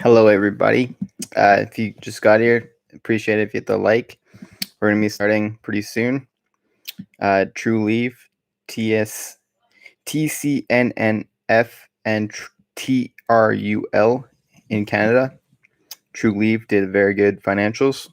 Hello, everybody. If you just got here, appreciate it if you hit the like. We're going to be starting pretty soon. TRULIEVE, TCNNF, and TRUL in Canada. TRULIEVE did very good financials.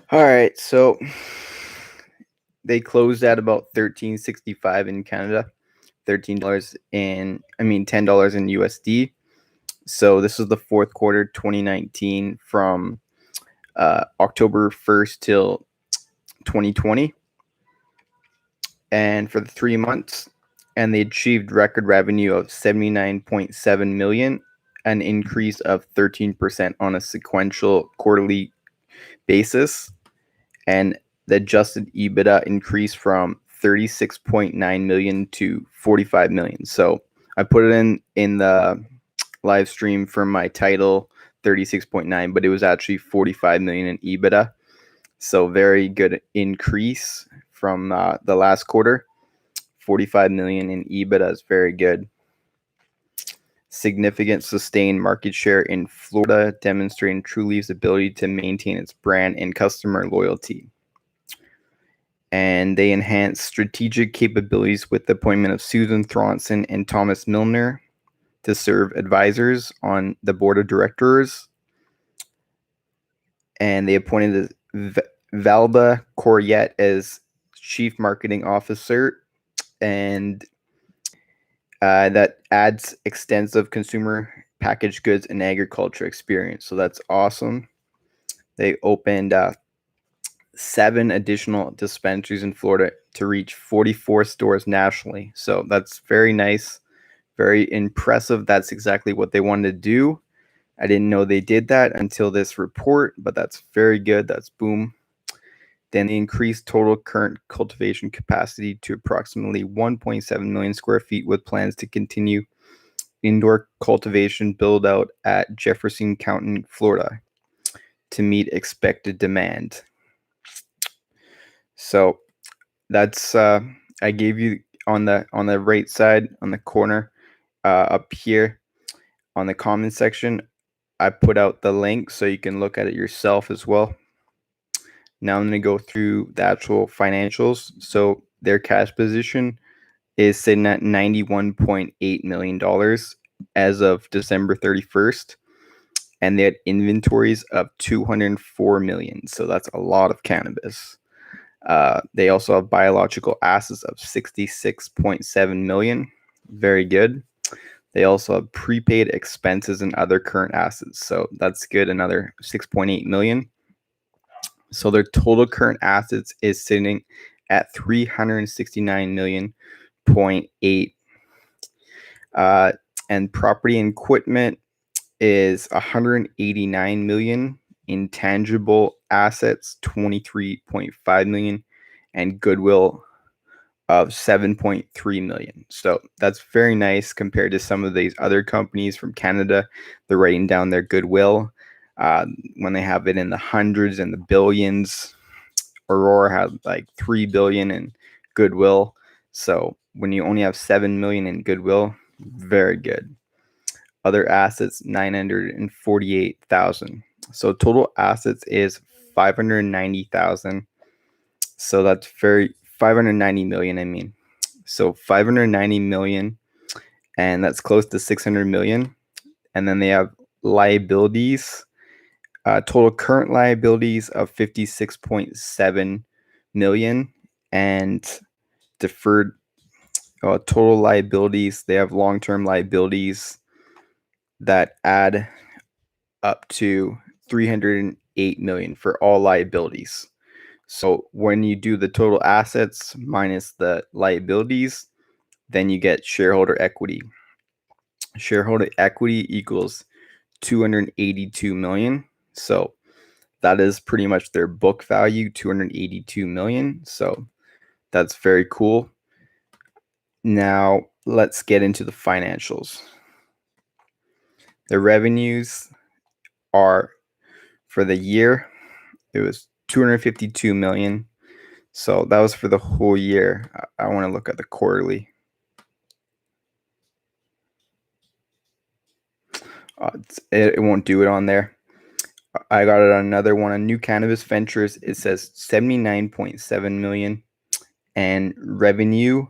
All right, so they closed at about $13.65 in Canada, $10 in USD. So this is the fourth quarter 2019 from October 1st till 2020. And for the 3 months, and they achieved record revenue of 79.7 million, an increase of 13% on a sequential quarterly basis. And the adjusted EBITDA increased from 36.9 million to 45 million. So I put it in the live stream for my title 36.9, but it was actually 45 million in EBITDA. So very good increase from the last quarter. 45 million in EBITDA is very good. Significant sustained market share in Florida, demonstrating TRULIEVE's ability to maintain its brand and customer loyalty. And they enhanced strategic capabilities with the appointment of Susan Thronson and Thomas Milner to serve advisors on the board of directors. And they appointed Valda Coryette as Chief Marketing Officer, and that adds extensive consumer packaged goods and agriculture experience. So that's awesome. They opened 7 additional dispensaries in Florida to reach 44 stores nationally. So that's very nice, very impressive. That's exactly what they wanted to do. I didn't know they did that until this report, but that's very good. That's boom. Then they increased total current cultivation capacity to approximately 1.7 million square feet, with plans to continue indoor cultivation build out at Jefferson County, Florida, to meet expected demand. So that's I gave you on the right side, on the corner up here on the comment section, I put out the link so you can look at it yourself as well. Now I'm going to go through the actual financials. So their cash position is sitting at $91.8 million as of December 31st. And they had inventories of 204 million. So that's a lot of cannabis. They also have biological assets of 66.7 million. Very good. They also have prepaid expenses and other current assets. So that's good. Another 6.8 million. So their total current assets is sitting at 369 million. 0.8. And property and equipment is 189 million. Intangible assets 23.5 million, and goodwill of 7.3 million. So that's very nice compared to some of these other companies from Canada. They're writing down their goodwill when they have it in the hundreds and the billions. Aurora had like 3 billion in goodwill. So when you only have 7 million in goodwill, very good. Other assets 948,000. So total assets is 590,000. So that's 590 million. I mean, so 590 million, and that's close to 600 million. And then they have liabilities, total current liabilities of 56.7 million, and deferred total liabilities. They have long-term liabilities that add up to 308 million for all liabilities. So when you do the total assets minus the liabilities, then you get shareholder equity. Shareholder equity equals 282 million. So that is pretty much their book value, 282 million. So that's very cool. Now let's get into the financials. The revenues are for the year, it was 252 million. So that was for the whole year. I want to look at the quarterly. It won't do it on there. I got it on another one on New Cannabis Ventures. It says 79.7 million, and revenue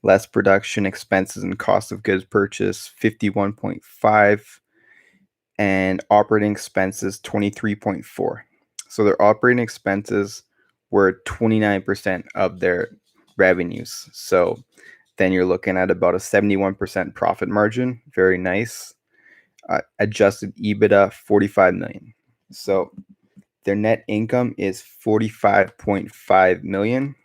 less production expenses and cost of goods purchased 51.5, and operating expenses 23.4. So their operating expenses were 29% of their revenues. So then you're looking at about a 71% profit margin. Very nice. Adjusted EBITDA 45 million. So their net income is 45.5 million.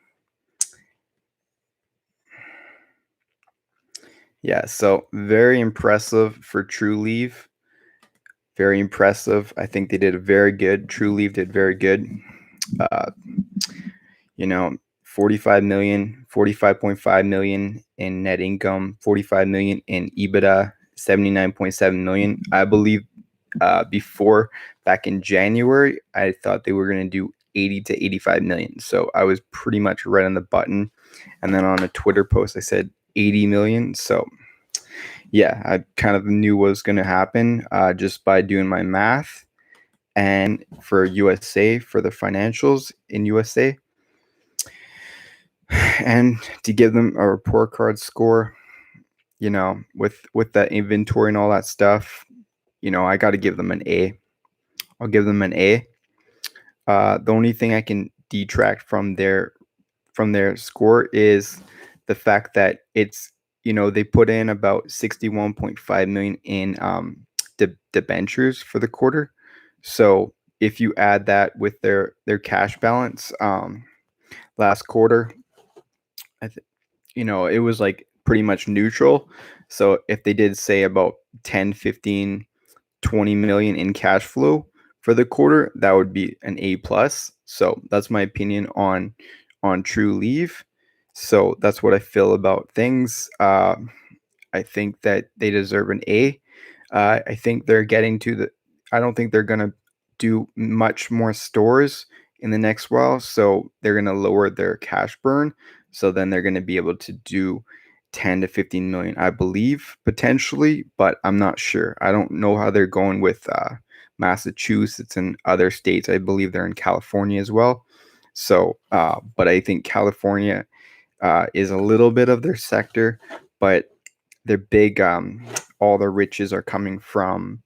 Yeah, so very impressive for TRULIEVE. Very impressive. I think they did very good. TRULIEVE did very good. Uh, you know, 45 million, 45.5 million in net income, 45 million in EBITDA, 79.7 million. I believe before, back in January, I thought they were going to do 80 to 85 million. So I was pretty much right on the button. And then on a Twitter post, I said 80 million. So yeah, I kind of knew what was going to happen just by doing my math. And for USA, for the financials in USA, and to give them a report card score, with the inventory and all that stuff, I got to give them an A. I'll give them an A. The only thing I can detract from their score is the fact that it's they put in about 61.5 million in debentures for the quarter. So if you add that with their cash balance last quarter, it was like pretty much neutral. So if they did say about 10, 15, 20 million in cash flow for the quarter, that would be an A plus. So that's my opinion on TRULIEVE. So that's what I feel about things. I think that they deserve an A. I think they're getting to the. I don't think they're gonna do much more stores in the next while, so they're gonna lower their cash burn. So then they're gonna be able to do 10 to 15 million, I believe, potentially, but I'm not sure. I don't know how they're going with Massachusetts and other states. I believe they're in California as well. So, but I think California is a little bit of their sector, but their big, all the riches are coming from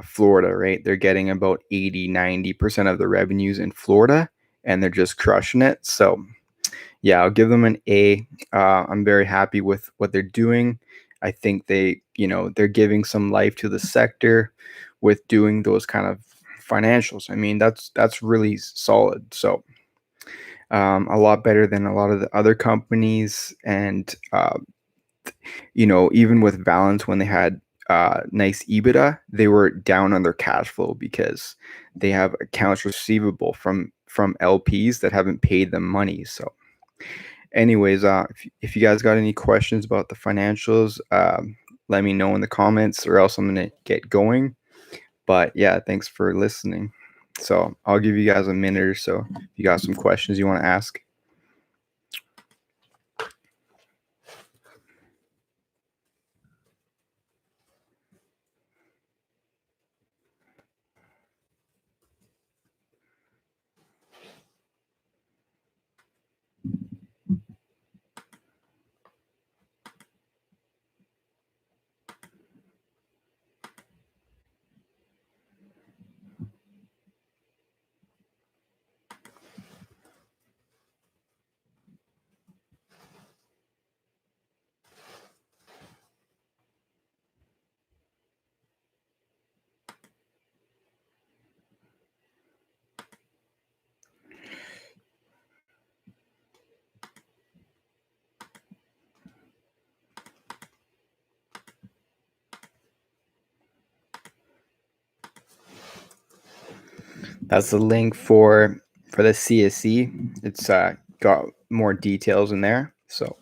Florida, right? They're getting about 80-90% of the revenues in Florida, and they're just crushing it. So, yeah, I'll give them an A. I'm very happy with what they're doing. I think they're giving some life to the sector with doing those kind of financials. I mean, that's really solid. So, a lot better than a lot of the other companies, and even with Valence, when they had nice EBITDA, they were down on their cash flow because they have accounts receivable from LPs that haven't paid them money. So, anyways, if you guys got any questions about the financials, let me know in the comments, or else I'm gonna get going. But yeah, thanks for listening. So I'll give you guys a minute or so if you got some questions you want to ask. That's the link for the CSE. It's got more details in there. So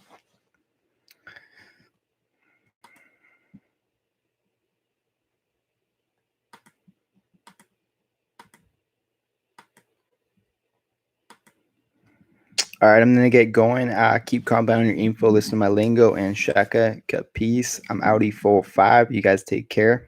all right, I'm gonna get going. Keep compounding your info, listen to my lingo, and Shaka, peace. I'm Audi 45. You guys take care.